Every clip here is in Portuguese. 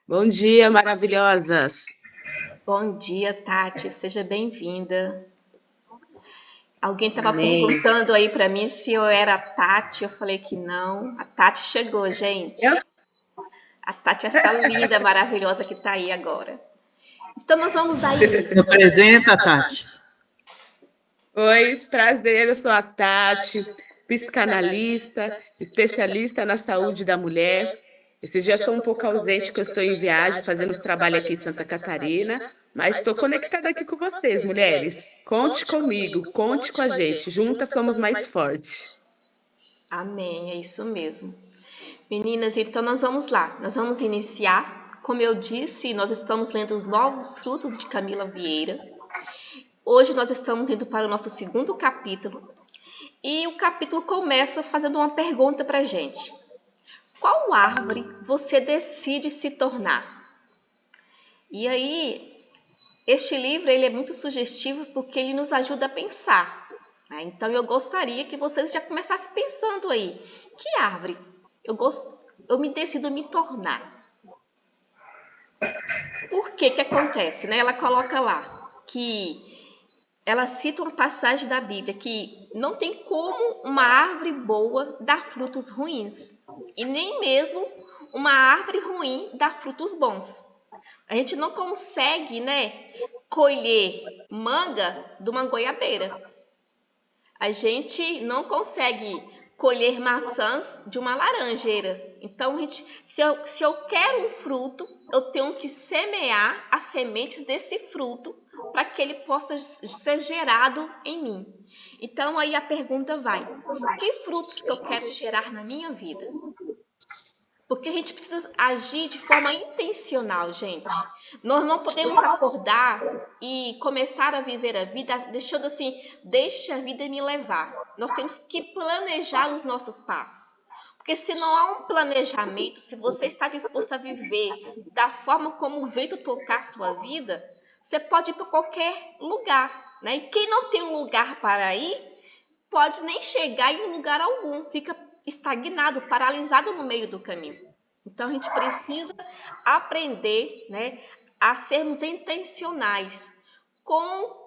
Bom dia, maravilhosas. Bom dia, Tati. Seja bem-vinda. Alguém estava Amém. perguntando aí para mim se eu era a Tati. Eu falei que não. A Tati chegou, gente. Eu? A Tati é essa linda, maravilhosa que está aí agora. Então, nós vamos dar Se início. apresenta, Tati. Oi, prazer, eu sou a Tati, psicanalista, especialista na saúde da mulher. Esses dias estou um pouco ausente, que eu estou em viagem, fazendo os trabalhos aqui em Santa Catarina, mas estou conectada aqui com vocês, mulheres. Conte comigo, conte com a gente, juntas somos mais fortes. Amém, é isso mesmo. Meninas, então nós vamos lá. Nós vamos iniciar. Como eu disse, nós estamos lendo os Novos Frutos de Camila Vieira. Hoje nós estamos indo para o nosso segundo capítulo. E o capítulo começa fazendo uma pergunta para a gente. Qual árvore você decide se tornar? E aí, este livro ele é muito sugestivo porque ele nos ajuda a pensar, né? Então, eu gostaria que vocês já começassem pensando aí. Que árvore eu me decido me tornar? Por que que acontece, né? Ela coloca lá que ela cita uma passagem da Bíblia que não tem como uma árvore boa dar frutos ruins e nem mesmo uma árvore ruim dar frutos bons. A gente não consegue, né, colher manga de uma goiabeira. A gente não consegue colher maçãs de uma laranjeira. Então, se eu quero um fruto, eu tenho que semear as sementes desse fruto para que ele possa ser gerado em mim. Então, aí a pergunta vai: que frutos que eu quero gerar na minha vida? Porque a gente precisa agir de forma intencional, gente. Nós não podemos acordar e começar a viver a vida deixando assim, deixa a vida me levar. Nós temos que planejar os nossos passos. Porque se não há um planejamento, se você está disposto a viver da forma como o vento tocar a sua vida, você pode ir para qualquer lugar, né? E quem não tem um lugar para ir, pode nem chegar em lugar algum, fica estagnado, paralisado no meio do caminho. Então a gente precisa aprender, né, a sermos intencionais com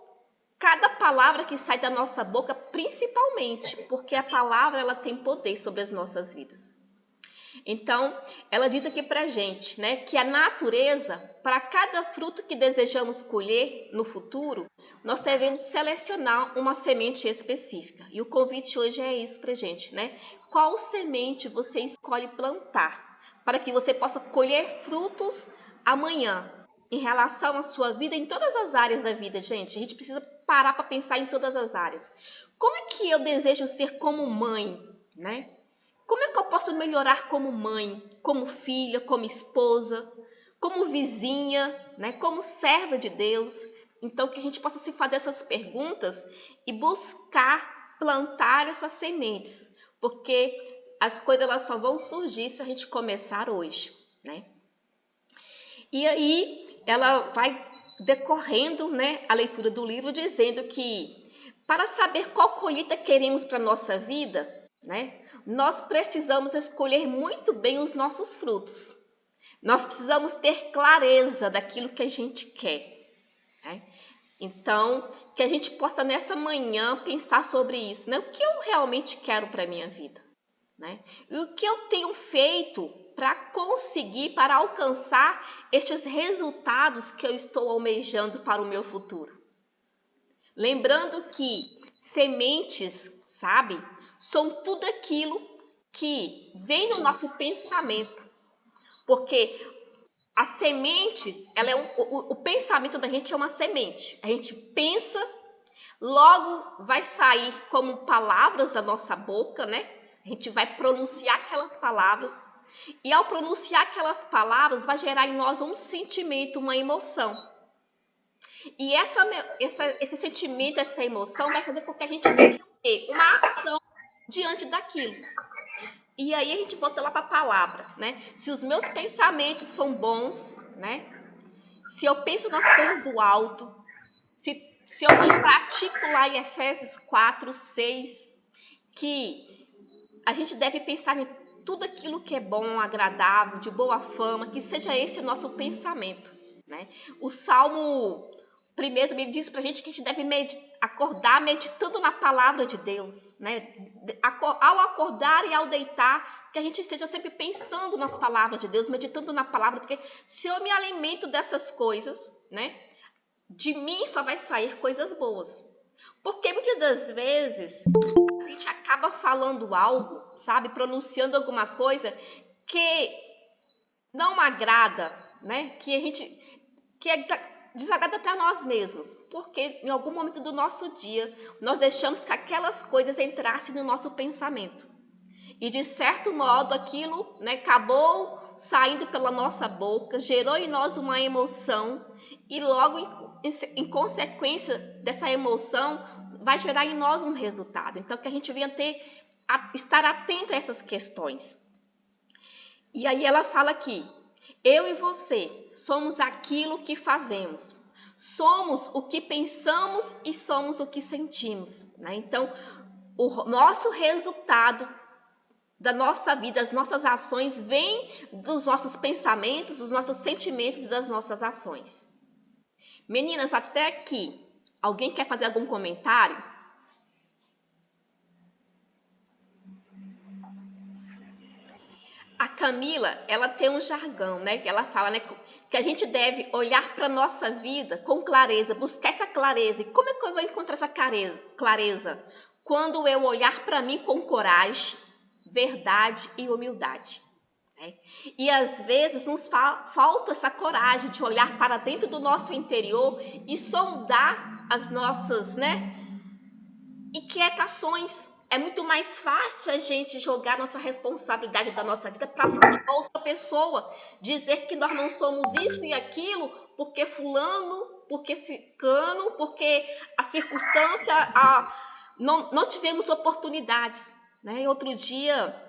cada palavra que sai da nossa boca, principalmente, porque a palavra ela tem poder sobre as nossas vidas. Então, ela diz aqui pra gente, né, que a natureza, para cada fruto que desejamos colher no futuro, nós devemos selecionar uma semente específica. E o convite hoje é isso pra gente, né? Qual semente você escolhe plantar para que você possa colher frutos amanhã em relação à sua vida em todas as áreas da vida, gente? A gente precisa parar para pensar em todas as áreas. Como é que eu desejo ser como mãe, né? Como é que eu posso melhorar como mãe, como filha, como esposa, como vizinha, né? Como serva de Deus? Então, que a gente possa se fazer essas perguntas e buscar plantar essas sementes, porque as coisas elas só vão surgir se a gente começar hoje, né? E aí, ela vai decorrendo, né, a leitura do livro, dizendo que para saber qual colheita queremos para a nossa vida, né, nós precisamos escolher muito bem os nossos frutos. Nós precisamos ter clareza daquilo que a gente quer, né? Então, que a gente possa nessa manhã pensar sobre isso, né? O que eu realmente quero para a minha vida, né? E o que eu tenho feito para conseguir, para alcançar estes resultados que eu estou almejando para o meu futuro. Lembrando que sementes, sabe, são tudo aquilo que vem no nosso pensamento, porque as sementes, o pensamento da gente é uma semente. A gente pensa, logo vai sair como palavras da nossa boca, né? A gente vai pronunciar aquelas palavras. E ao pronunciar aquelas palavras, vai gerar em nós um sentimento, uma emoção. E esse sentimento, essa emoção, vai fazer com que a gente tenha uma ação diante daquilo. E aí a gente volta lá para a palavra, né? Se os meus pensamentos são bons, né? Se eu penso nas coisas do alto, se eu pratico lá em Efésios 4, 6, que a gente deve pensar tudo aquilo que é bom, agradável, de boa fama, que seja esse o nosso pensamento, né? O Salmo primeiro também diz para a gente que a gente deve acordar meditando na palavra de Deus, né? Ao acordar e ao deitar, que a gente esteja sempre pensando nas palavras de Deus, meditando na palavra, porque se eu me alimento dessas coisas, né? De mim só vai sair coisas boas. Porque muitas das vezes a gente acaba falando algo, sabe? Pronunciando alguma coisa que não agrada, né? Que é desagrada até a nós mesmos. Porque em algum momento do nosso dia nós deixamos que aquelas coisas entrassem no nosso pensamento. E de certo modo aquilo, né, acabou saindo pela nossa boca, gerou em nós uma emoção e logo em consequência dessa emoção vai gerar em nós um resultado. Então que a gente venha estar atento a essas questões. E aí ela fala aqui, eu e você somos aquilo que fazemos. Somos o que pensamos e somos o que sentimos, né? Então o nosso resultado da nossa vida, as nossas ações vêm dos nossos pensamentos, dos nossos sentimentos e das nossas ações. Meninas, até aqui, alguém quer fazer algum comentário? A Camila, ela tem um jargão, né? Que ela fala, né? Que a gente deve olhar para a nossa vida com clareza, buscar essa clareza. E como é que eu vou encontrar essa clareza? Quando eu olhar para mim com coragem, verdade e humildade. Né? E às vezes nos falta essa coragem de olhar para dentro do nosso interior e sondar as nossas, né, inquietações. É muito mais fácil a gente jogar nossa responsabilidade da nossa vida para cima de outra pessoa, dizer que nós não somos isso e aquilo porque fulano, porque ciclano, porque a circunstância, não tivemos oportunidades. Né? Outro dia,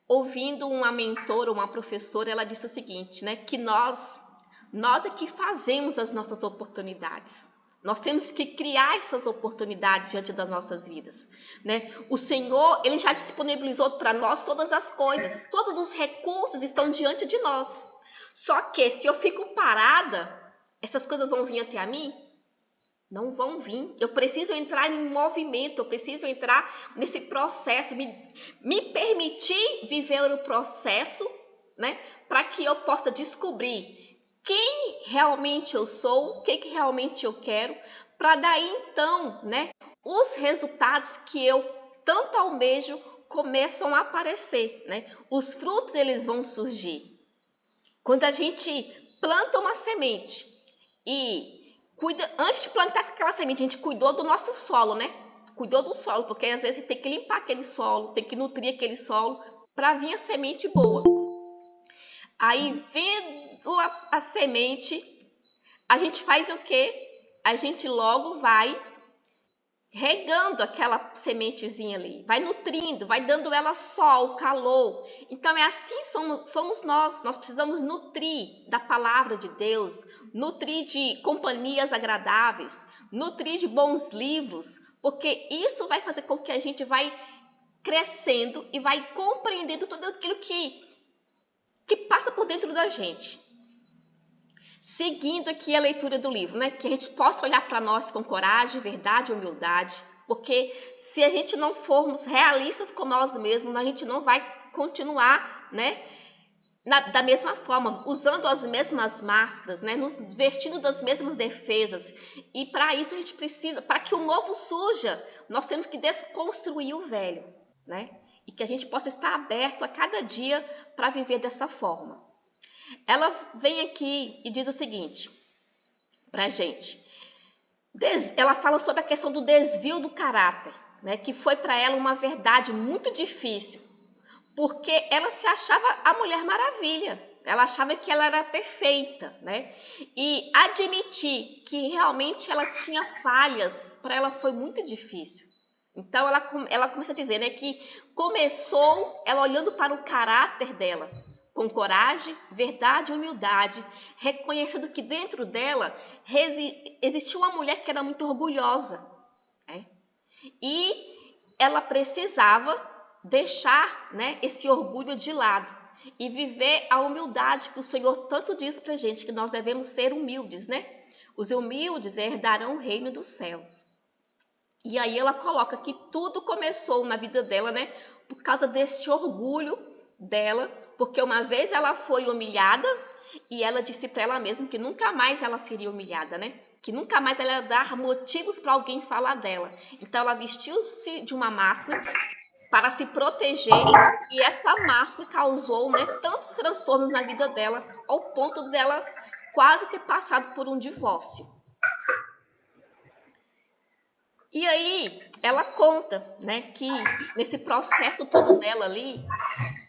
ouvindo uma mentora, uma professora, ela disse o seguinte, né, que nós é que fazemos as nossas oportunidades. Nós temos que criar essas oportunidades diante das nossas vidas, né? O Senhor, Ele já disponibilizou para nós todas as coisas, todos os recursos estão diante de nós. Só que se eu fico parada, essas coisas vão vir até a mim? Não vão vir. Eu preciso entrar em movimento, eu preciso entrar nesse processo, me permitir viver o processo, né? Para que eu possa descobrir quem realmente eu sou, o que realmente eu quero, para daí então, né? Os resultados que eu tanto almejo começam a aparecer, né? Os frutos eles vão surgir. Quando a gente planta uma semente e antes de plantar aquela semente, a gente cuidou do nosso solo, né? Cuidou do solo, porque às vezes tem que limpar aquele solo, tem que nutrir aquele solo para vir a semente boa. Aí, vendo a semente, a gente faz o quê? A gente logo vai regando aquela sementezinha ali, vai nutrindo, vai dando ela sol, calor. Então é assim somos nós precisamos nutrir da palavra de Deus, nutrir de companhias agradáveis, nutrir de bons livros, porque isso vai fazer com que a gente vai crescendo e vai compreendendo tudo aquilo que passa por dentro da gente. Seguindo aqui a leitura do livro, né? Que a gente possa olhar para nós com coragem, verdade e humildade, porque se a gente não formos realistas com nós mesmos, a gente não vai continuar, né? Da mesma forma, usando as mesmas máscaras, né? Nos vestindo das mesmas defesas. E para isso a gente precisa, para que o novo surja, nós temos que desconstruir o velho, né? E que a gente possa estar aberto a cada dia para viver dessa forma. Ela vem aqui e diz o seguinte para a gente. Ela fala sobre a questão do desvio do caráter, né, que foi para ela uma verdade muito difícil, porque ela se achava a Mulher Maravilha, ela achava que ela era perfeita, né? E admitir que realmente ela tinha falhas, para ela foi muito difícil. Então ela começa a dizer, né, que começou ela olhando para o caráter dela, com coragem, verdade e humildade, reconhecendo que dentro dela existia uma mulher que era muito orgulhosa, né? E ela precisava deixar, né, esse orgulho de lado e viver a humildade que o Senhor tanto diz para a gente, que nós devemos ser humildes, né? Os humildes herdarão o reino dos céus. E aí ela coloca que tudo começou na vida dela, né, por causa deste orgulho dela, porque uma vez ela foi humilhada e ela disse para ela mesma que nunca mais ela seria humilhada, né? Que nunca mais ela ia dar motivos para alguém falar dela. Então ela vestiu-se de uma máscara para se proteger, e essa máscara causou, né, tantos transtornos na vida dela, ao ponto dela quase ter passado por um divórcio. E aí ela conta, né, que nesse processo todo dela ali,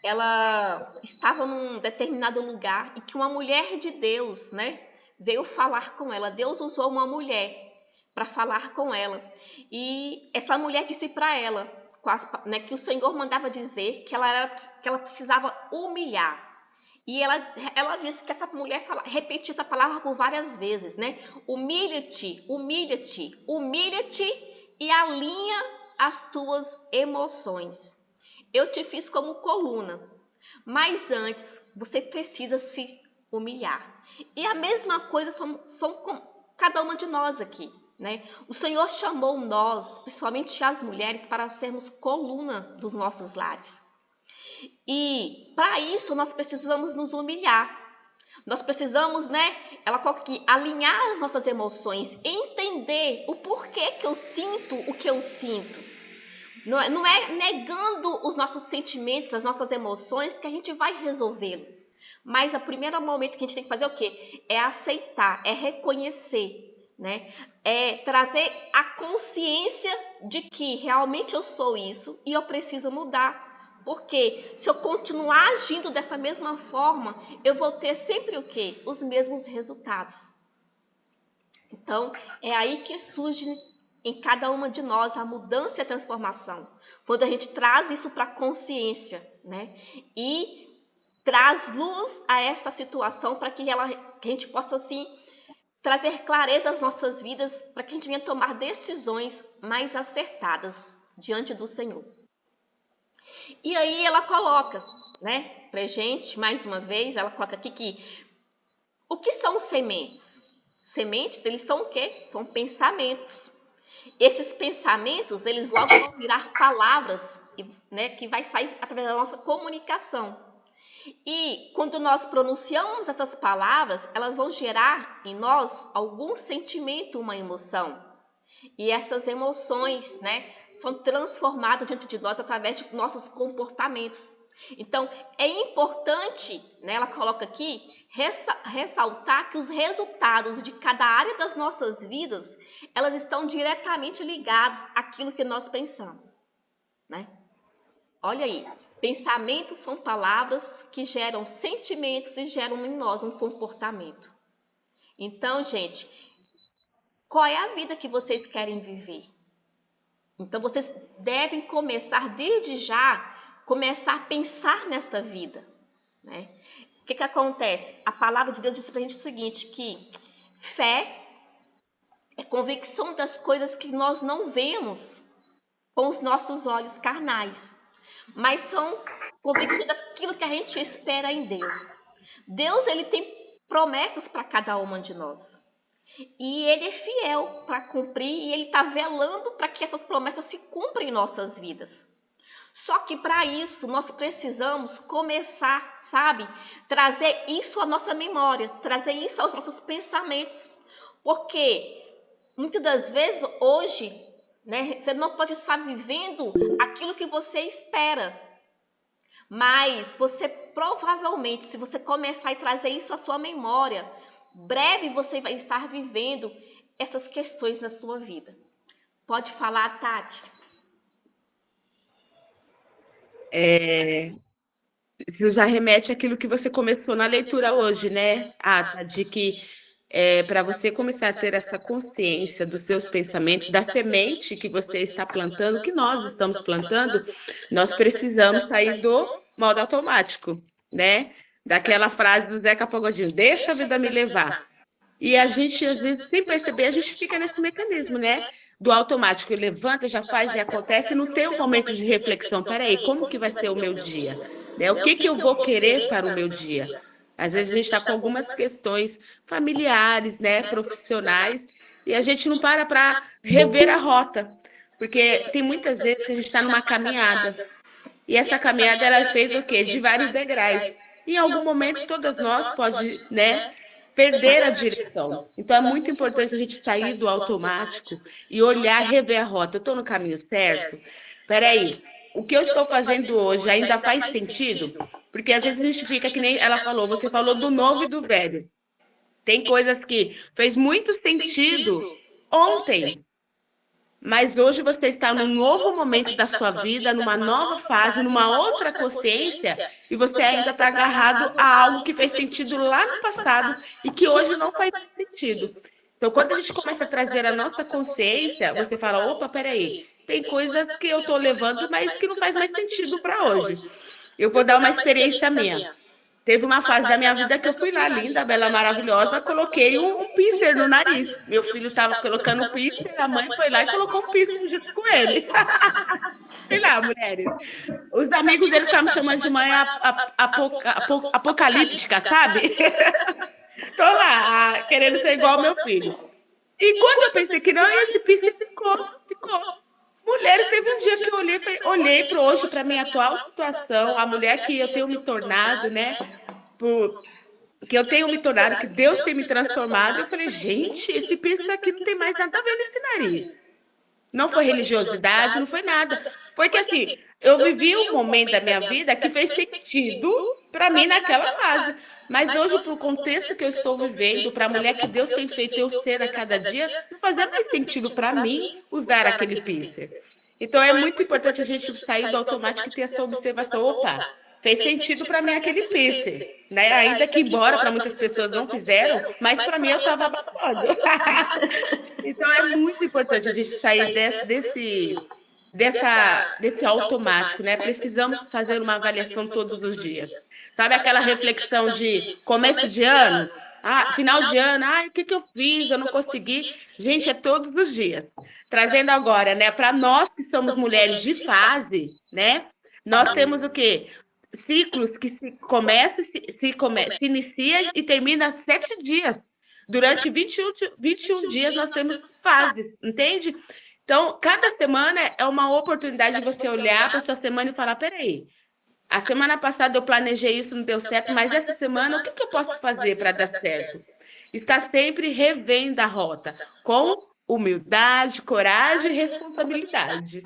ela estava num determinado lugar e que uma mulher de Deus, né, veio falar com ela. Deus usou uma mulher para falar com ela. E essa mulher disse para ela, né, que o Senhor mandava dizer que ela precisava humilhar. E ela disse que essa mulher repetiu essa palavra por várias vezes, né? Humilha-te, humilha-te, humilha-te e alinha as tuas emoções. Eu te fiz como coluna, mas antes você precisa se humilhar. E a mesma coisa são com cada uma de nós aqui, né? O Senhor chamou nós, principalmente as mulheres, para sermos coluna dos nossos lares. E para isso nós precisamos nos humilhar. Nós precisamos, né? Ela coloca aqui, alinhar as nossas emoções, entender o porquê que eu sinto o que eu sinto. Não é negando os nossos sentimentos, as nossas emoções, que a gente vai resolvê-los. Mas o primeiro momento que a gente tem que fazer é o quê? É aceitar, é reconhecer, né? É trazer a consciência de que realmente eu sou isso e eu preciso mudar. Porque se eu continuar agindo dessa mesma forma, eu vou ter sempre o quê? Os mesmos resultados. Então, é aí que surge em cada uma de nós a mudança e a transformação. Quando a gente traz isso para a consciência, né? E traz luz a essa situação para que a gente possa, assim, trazer clareza às nossas vidas, para que a gente venha tomar decisões mais acertadas diante do Senhor. E aí ela coloca, né, pra gente, mais uma vez, ela coloca aqui que o que são sementes? Sementes, eles são o quê? São pensamentos. Esses pensamentos, eles logo vão virar palavras, né, que vai sair através da nossa comunicação. E quando nós pronunciamos essas palavras, elas vão gerar em nós algum sentimento, uma emoção. E essas emoções, né, são transformadas diante de nós através de nossos comportamentos. Então, é importante, né, ela coloca aqui, ressaltar que os resultados de cada área das nossas vidas, elas estão diretamente ligadas àquilo que nós pensamos, né? Olha aí, pensamentos são palavras que geram sentimentos e geram em nós um comportamento. Então, gente, qual é a vida que vocês querem viver? Então, vocês devem começar desde já, começar a pensar nesta vida, né? O que acontece? A palavra de Deus diz para a gente o seguinte, que fé é convicção das coisas que nós não vemos com os nossos olhos carnais, mas são convicções daquilo que a gente espera em Deus. Deus, ele tem promessas para cada uma de nós. E ele é fiel para cumprir e ele está velando para que essas promessas se cumpram em nossas vidas. Só que para isso nós precisamos começar, sabe, trazer isso à nossa memória, trazer isso aos nossos pensamentos. Porque muitas das vezes hoje, né, você não pode estar vivendo aquilo que você espera. Mas você provavelmente, se você começar a trazer isso à sua memória, breve você vai estar vivendo essas questões na sua vida. Pode falar, Tati. Isso já remete àquilo que você começou na leitura hoje, né, Ata, de que para você começar a ter essa consciência dos seus pensamentos, da semente que você está plantando, que nós estamos plantando, nós precisamos sair do modo automático, né? Daquela frase do Zeca Pagodinho, deixa a vida me levar. E a gente, às vezes, sem perceber, a gente fica nesse mecanismo, né? do automático, levanta, já faz e acontece, não tem um momento de reflexão. Peraí, como que vai ser o meu dia? Né? O que eu vou querer para o meu dia? Às vezes a gente está com algumas questões familiares, né, profissionais, e a gente não para rever a rota, porque tem muitas vezes que a gente está numa caminhada, e essa caminhada ela é feita o quê? De vários degraus. Em algum momento, todas nós pode, né, perder a direção. Então, é muito importante a gente sair do automático e olhar, rever a rota. Eu estou no caminho certo? Peraí, o que eu estou fazendo hoje ainda faz sentido? Porque às vezes a gente fica que nem ela falou, você falou do novo e do velho. Tem coisas que fez muito sentido ontem, mas hoje você está num novo momento da sua vida, numa nova fase, numa outra consciência, e você ainda está agarrado a algo que fez sentido lá no passado e que hoje não faz sentido. Então, quando a gente começa a trazer a nossa consciência, você fala: opa, peraí, tem coisas que eu estou levando, mas que não faz mais sentido para hoje. Eu vou dar uma experiência minha. Teve uma fase da minha vida que eu fui lá, linda, bela, maravilhosa, coloquei um piercing no nariz. Meu filho estava colocando um piercing, a mãe foi lá e colocou um piercing junto com ele. Sei lá, mulheres. Os amigos dele estavam me chamando de mãe apocalíptica, sabe? Tô lá, querendo ser igual ao meu filho. E quando eu pensei que não, esse piercing ficou. Mulheres, teve um dia que eu olhei para hoje, para a minha atual situação, a mulher que eu tenho me tornado, né? Que eu tenho me tornado, que Deus tem me transformado. Eu falei, gente, esse piercing aqui não tem mais nada a ver nesse nariz. Não foi religiosidade, não foi nada. Foi que assim, eu vivi um momento da minha vida que fez sentido para mim naquela fase. Mas hoje, para o contexto que eu estou vivendo, para a mulher que Deus tem feito eu ser a cada dia, não fazia mais sentido para mim usar aquele piercing. Então, é muito importante a gente sair do automático e ter essa observação. Opa, fez sentido para mim aquele piercing. Né? Ainda que, embora para muitas pessoas não fizeram, mas para mim eu estava babando. Então, é muito importante a gente sair desse automático, né? Precisamos fazer uma avaliação todos os dias. Sabe aquela reflexão de começo de ano? Ah, final de ano, o que eu fiz? Eu não consegui. Gente, é todos os dias. Trazendo agora, né, para nós que somos mulheres de fase, né? Nós temos o quê? Ciclos que se inicia e termina 7 dias. Durante 21 dias nós temos fases, entende? Então, cada semana é uma oportunidade de você olhar para a sua semana e falar: peraí, a semana passada eu planejei isso, não deu certo, mas essa semana o que eu posso fazer para dar certo? Está sempre revendo a rota, com humildade, coragem e responsabilidade.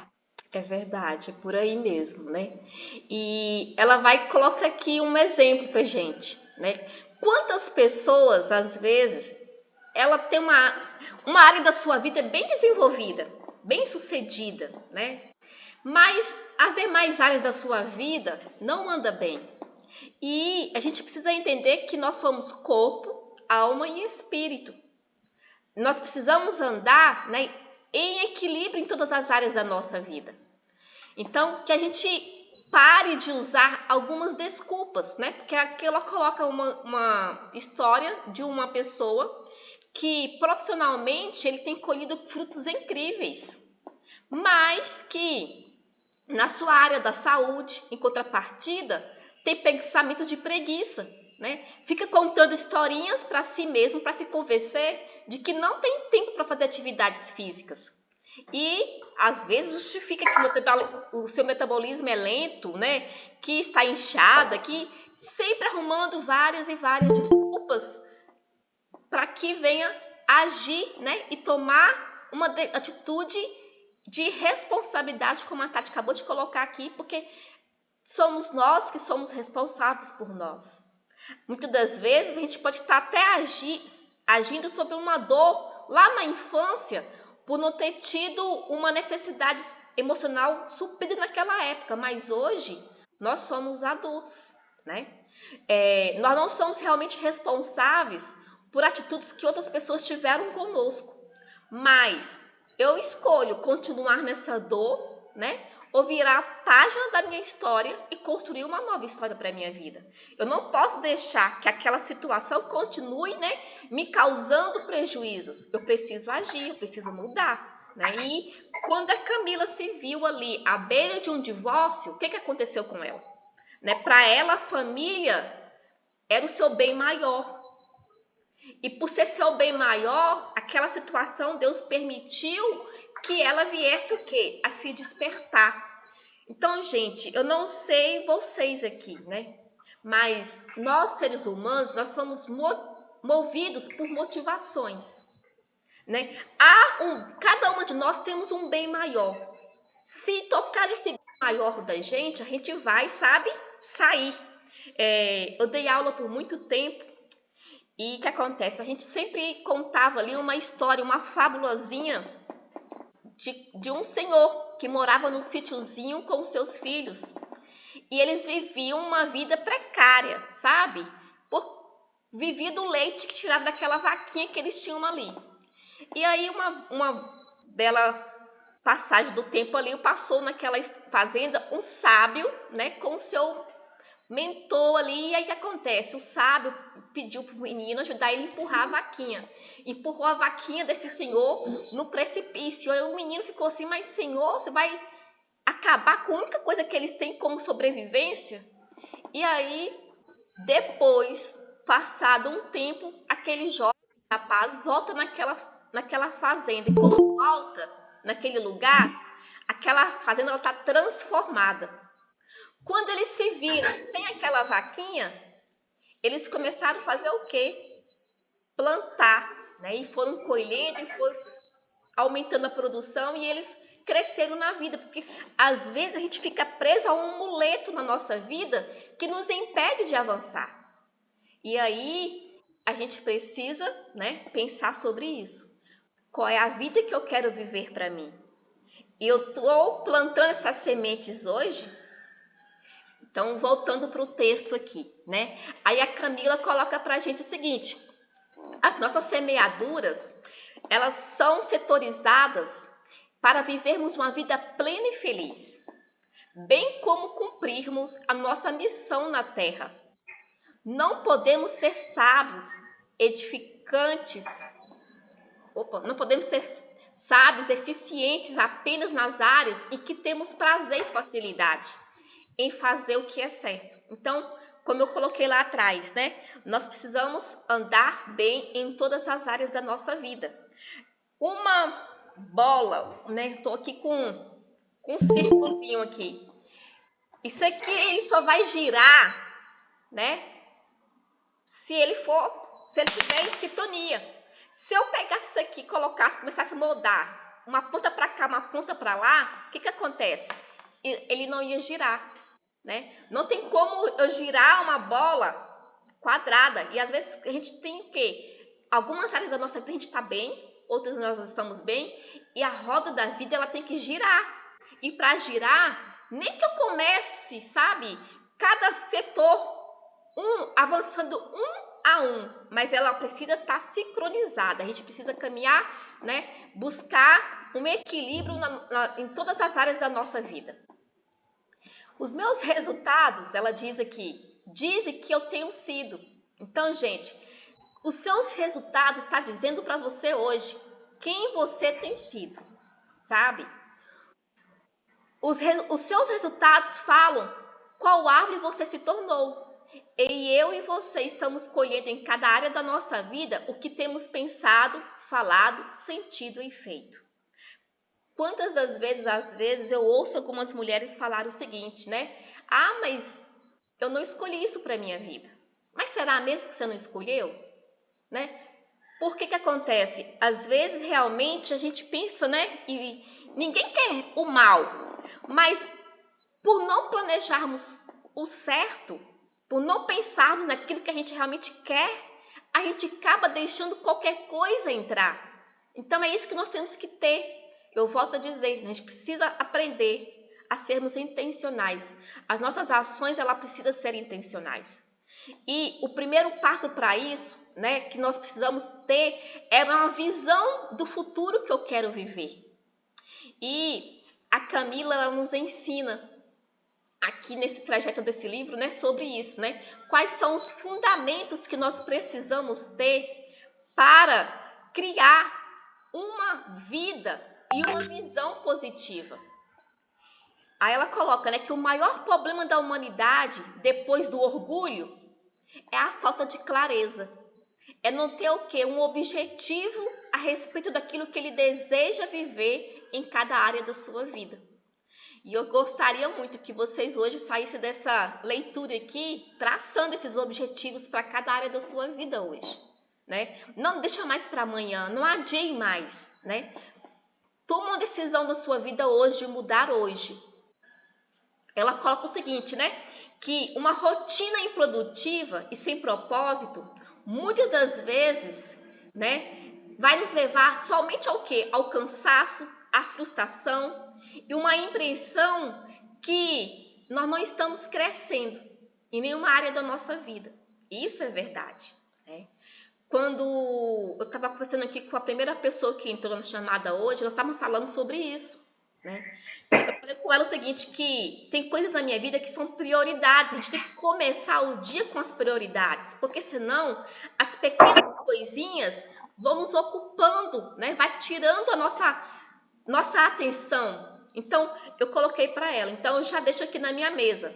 É verdade, é por aí mesmo, né? E ela vai colocar aqui um exemplo pra gente, né? Quantas pessoas, às vezes, ela tem uma área da sua vida bem desenvolvida, bem sucedida, né? Mas as demais áreas da sua vida não andam bem. E a gente precisa entender que nós somos corpo, alma e espírito. Nós precisamos andar, né, em equilíbrio em todas as áreas da nossa vida. Então, que a gente pare de usar algumas desculpas, né? Porque aqui ela coloca uma história de uma pessoa que profissionalmente ele tem colhido frutos incríveis, mas que na sua área da saúde, em contrapartida, tem pensamento de preguiça, né? Fica contando historinhas para si mesmo, para se convencer de que não tem tempo para fazer atividades físicas. E, às vezes, justifica que o seu metabolismo é lento, né? Que está inchada, que sempre arrumando várias e várias desculpas para que venha agir, né? E tomar uma atitude de responsabilidade, como a Tati acabou de colocar aqui, porque somos nós que somos responsáveis por nós. Muitas das vezes a gente pode estar até agindo sobre uma dor lá na infância, por não ter tido uma necessidade emocional suprida naquela época, mas hoje nós somos adultos, né? Nós não somos realmente responsáveis por atitudes que outras pessoas tiveram conosco, mas eu escolho continuar nessa dor, né? Ou virar a página da minha história e construir uma nova história para a minha vida. Eu não posso deixar que aquela situação continue, né, me causando prejuízos. Eu preciso agir, eu preciso mudar. né? E quando a Camila se viu ali à beira de um divórcio, o que aconteceu com ela? Né? Para ela, a família era o seu bem maior. E por ser seu bem maior, aquela situação, Deus permitiu que ela viesse o quê? A se despertar. Então, gente, eu não sei vocês aqui, né? Mas nós, seres humanos, nós somos movidos por motivações, né? Cada uma de nós temos um bem maior. Se tocar esse bem maior da gente, a gente vai, sabe, sair. Eu dei aula por muito tempo e o que acontece? A gente sempre contava ali uma história, uma fabulazinha de um senhor que morava no sítiozinho com seus filhos. E eles viviam uma vida precária, sabe? Vivia do leite que tirava daquela vaquinha que eles tinham ali. E aí uma bela passagem do tempo ali, passou naquela fazenda um sábio, né, com o seu mentor ali. E aí o que acontece? O sábio pediu para o menino ajudar ele a empurrar a vaquinha. Empurrou a vaquinha desse senhor no precipício. Aí o menino ficou assim, mas senhor, você vai acabar com a única coisa que eles têm como sobrevivência? E aí, depois, passado um tempo, aquele jovem rapaz volta naquela fazenda. E quando volta naquele lugar, aquela fazenda está transformada. Quando eles se viram sem aquela vaquinha, eles começaram a fazer o quê? Plantar, né? E foram colhendo e foram aumentando a produção e eles cresceram na vida, porque às vezes a gente fica preso a um amuleto na nossa vida que nos impede de avançar. E aí a gente precisa, né, pensar sobre isso. Qual é a vida que eu quero viver para mim? E eu estou plantando essas sementes hoje. Então, voltando para o texto aqui, né? Aí a Camila coloca para a gente o seguinte: as nossas semeaduras, elas são setorizadas para vivermos uma vida plena e feliz, bem como cumprirmos a nossa missão na terra. Não podemos ser sábios, edificantes, não podemos ser sábios, eficientes apenas nas áreas em que temos prazer e facilidade em fazer o que é certo. Então, como eu coloquei lá atrás, né? Nós precisamos andar bem em todas as áreas da nossa vida. Uma bola, né? Estou aqui com um círculozinho aqui. Isso aqui ele só vai girar, né? Se ele estiver em sintonia. Se eu pegasse isso aqui, colocasse, começasse a moldar uma ponta para cá, uma ponta para lá, o que acontece? Ele não ia girar. Né? Não tem como eu girar uma bola quadrada. E às vezes a gente tem o quê? Algumas áreas da nossa vida a gente está bem, outras nós estamos bem, e a roda da vida ela tem que girar. E para girar, nem que eu comece, sabe? Cada setor avançando a um, mas ela precisa estar sincronizada. A gente precisa caminhar, né? Buscar um equilíbrio em todas as áreas da nossa vida. Os meus resultados, ela diz aqui, dizem que eu tenho sido. Então, gente, os seus resultados estão dizendo para você hoje quem você tem sido, sabe? Os seus resultados falam qual árvore você se tornou. E eu e você estamos colhendo em cada área da nossa vida o que temos pensado, falado, sentido e feito. Quantas das vezes, às vezes, eu ouço algumas mulheres falar o seguinte, né? Ah, mas eu não escolhi isso para a minha vida. Mas será mesmo que você não escolheu? Né? Por que acontece? Às vezes, realmente, a gente pensa, né? E ninguém quer o mal. Mas por não planejarmos o certo, por não pensarmos naquilo que a gente realmente quer, a gente acaba deixando qualquer coisa entrar. Então, é isso que nós temos que ter. Eu volto a dizer, a gente precisa aprender a sermos intencionais. As nossas ações, ela precisa ser intencionais. E o primeiro passo para isso, né, que nós precisamos ter, é uma visão do futuro que eu quero viver. E a Camila ela nos ensina aqui nesse trajeto desse livro, né, sobre isso, né? Quais são os fundamentos que nós precisamos ter para criar uma vida e uma visão positiva. Aí ela coloca, né, que o maior problema da humanidade, depois do orgulho, é a falta de clareza. É não ter o quê? Um objetivo a respeito daquilo que ele deseja viver em cada área da sua vida. E eu gostaria muito que vocês hoje saíssem dessa leitura aqui, traçando esses objetivos para cada área da sua vida hoje, né? Não deixa mais para amanhã, não adie mais, né? Toma uma decisão na sua vida hoje, de mudar hoje. Ela coloca o seguinte, né? Que uma rotina improdutiva e sem propósito, muitas das vezes, né, vai nos levar somente ao quê? Ao cansaço, à frustração e uma impressão que nós não estamos crescendo em nenhuma área da nossa vida. Isso é verdade, né? Quando eu estava conversando aqui com a primeira pessoa que entrou na chamada hoje, nós estávamos falando sobre isso, né? Eu falei com ela o seguinte, que tem coisas na minha vida que são prioridades. A gente tem que começar o dia com as prioridades, porque senão as pequenas coisinhas vão nos ocupando, né? Vai tirando a nossa atenção. Então, eu coloquei para ela. Então, eu já deixo aqui na minha mesa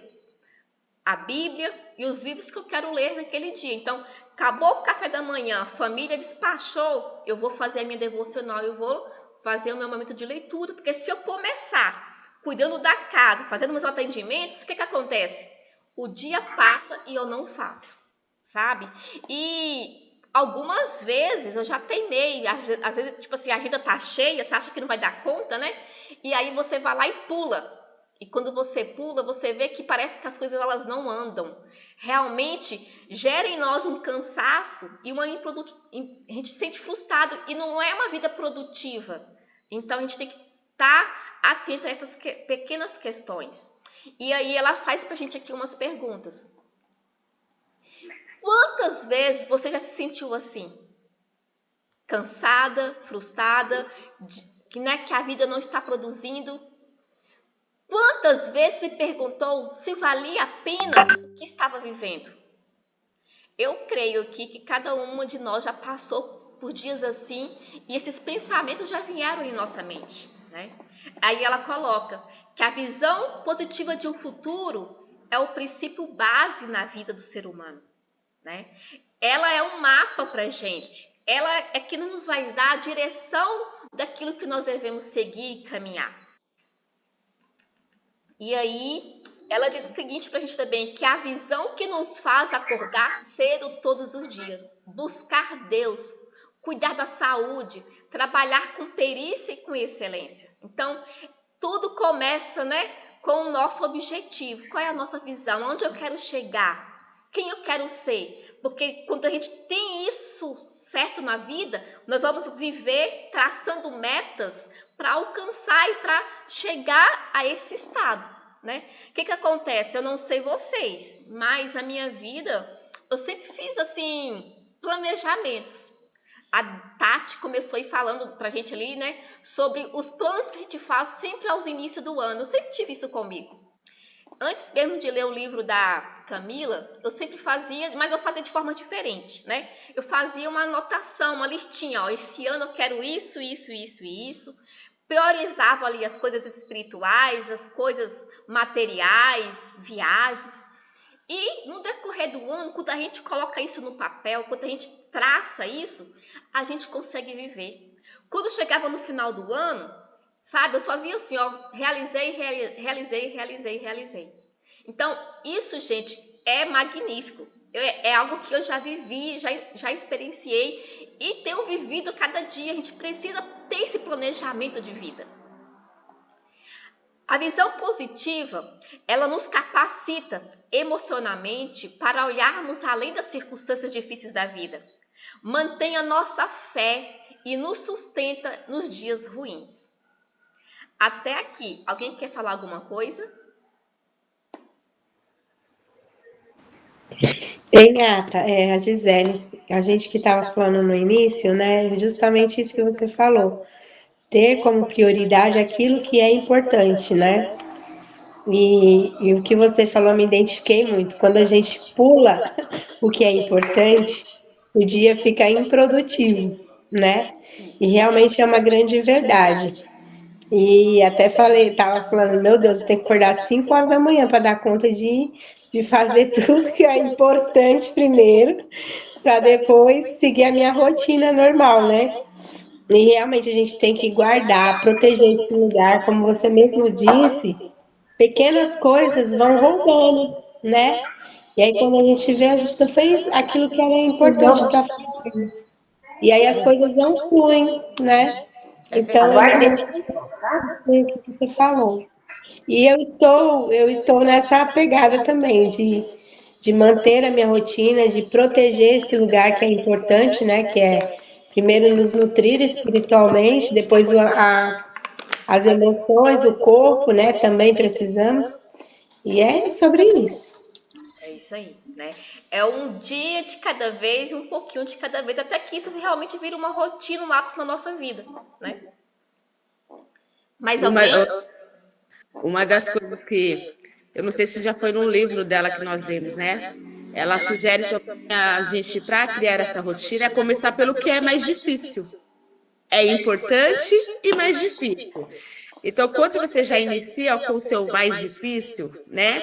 a Bíblia e os livros que eu quero ler naquele dia. Então, acabou o café da manhã, a família despachou, eu vou fazer a minha devocional, eu vou fazer o meu momento de leitura, porque se eu começar cuidando da casa, fazendo meus atendimentos, o que acontece? O dia passa e eu não faço, sabe? E algumas vezes eu já teimei, às vezes, tipo assim, a agenda tá cheia, você acha que não vai dar conta, né? E aí você vai lá e pula. E quando você pula, você vê que parece que as coisas elas não andam. Realmente gera em nós um cansaço e a gente se sente frustrado e não é uma vida produtiva. Então a gente tem que estar atento a essas pequenas questões. E aí ela faz pra gente aqui umas perguntas. Quantas vezes você já se sentiu assim? Cansada, frustrada, que a vida não está produzindo? Quantas vezes se perguntou se valia a pena o que estava vivendo? Eu creio que cada uma de nós já passou por dias assim e esses pensamentos já vieram em nossa mente, né? Aí ela coloca que a visão positiva de um futuro é o princípio base na vida do ser humano, né? Ela é um mapa para a gente. Ela é que nos vai dar a direção daquilo que nós devemos seguir e caminhar. E aí, ela diz o seguinte para a gente também, que a visão que nos faz acordar cedo todos os dias, buscar Deus, cuidar da saúde, trabalhar com perícia e com excelência. Então, tudo começa, né, com o nosso objetivo. Qual é a nossa visão? Onde eu quero chegar? Quem eu quero ser? Porque quando a gente tem isso certo na vida, nós vamos viver traçando metas para alcançar e para chegar a esse estado, né? O que acontece? Eu não sei vocês, mas na minha vida eu sempre fiz assim planejamentos. A Tati começou aí falando pra gente ali, né, sobre os planos que a gente faz sempre aos inícios do ano. Eu sempre tive isso comigo. Antes mesmo de ler o livro da Camila, eu sempre fazia, mas eu fazia de forma diferente, né? Eu fazia uma anotação, uma listinha, ó, esse ano eu quero isso, isso, isso e isso. Priorizava ali as coisas espirituais, as coisas materiais, viagens. E no decorrer do ano, quando a gente coloca isso no papel, quando a gente traça isso, a gente consegue viver. Quando chegava no final do ano, sabe, eu só via assim, ó, realizei. Então, isso, gente, é magnífico. É algo que eu já vivi, já experienciei e tenho vivido cada dia. A gente precisa ter esse planejamento de vida. A visão positiva, ela nos capacita emocionalmente para olharmos além das circunstâncias difíceis da vida. Mantém a nossa fé e nos sustenta nos dias ruins. Até aqui, alguém quer falar alguma coisa? Ei, gata, a Gisele, a gente que estava falando no início, né? Justamente isso que você falou. Ter como prioridade aquilo que é importante, né? E o que você falou, me identifiquei muito. Quando a gente pula o que é importante, o dia fica improdutivo, né? E realmente é uma grande verdade. E até falei, tava falando, meu Deus, eu tenho que acordar às 5 horas da manhã para dar conta de fazer tudo que é importante primeiro, para depois seguir a minha rotina normal, né? E realmente a gente tem que guardar, proteger esse lugar, como você mesmo disse, pequenas coisas vão roubando, né? E aí quando a gente vê, a gente não fez aquilo que era importante para frente. E aí as coisas não fluem, né? É Então verdade. eu identifico o que você falou. E eu estou nessa pegada também de manter a minha rotina, de proteger esse lugar que é importante, né? Que é primeiro nos nutrir espiritualmente, depois as emoções, o corpo, né? Também precisamos. E é sobre isso. É isso aí, né? É um dia de cada vez, um pouquinho de cada vez, até que isso realmente vira uma rotina, um hábito na nossa vida, né? Mais Uma, alguém? uma das coisas que eu não sei se já foi num livro dela que nós lemos, né? Ela sugere também a gente, para criar essa rotina, é começar pelo que é mais difícil. É importante e mais difícil. Então, quando você já inicia com o seu mais difícil, né?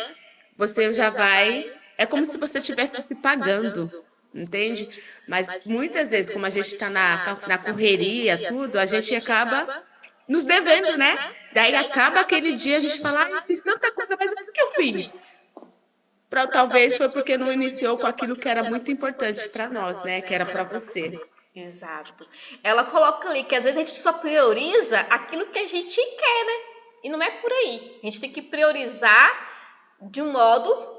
Você já vai. É como se você estivesse se pagando, entende? Mas muitas vezes, como a gente está na correria, tudo, a gente acaba nos devendo, né? Daí acaba aquele dia a gente fala, ah, eu fiz tanta coisa, mas o que eu fiz? Talvez foi porque não iniciou com aquilo que era muito importante para nós, né? Que era para você. Exato. Ela coloca ali que às vezes a gente só prioriza aquilo que a gente quer, né? E não é por aí. A gente tem que priorizar de um modo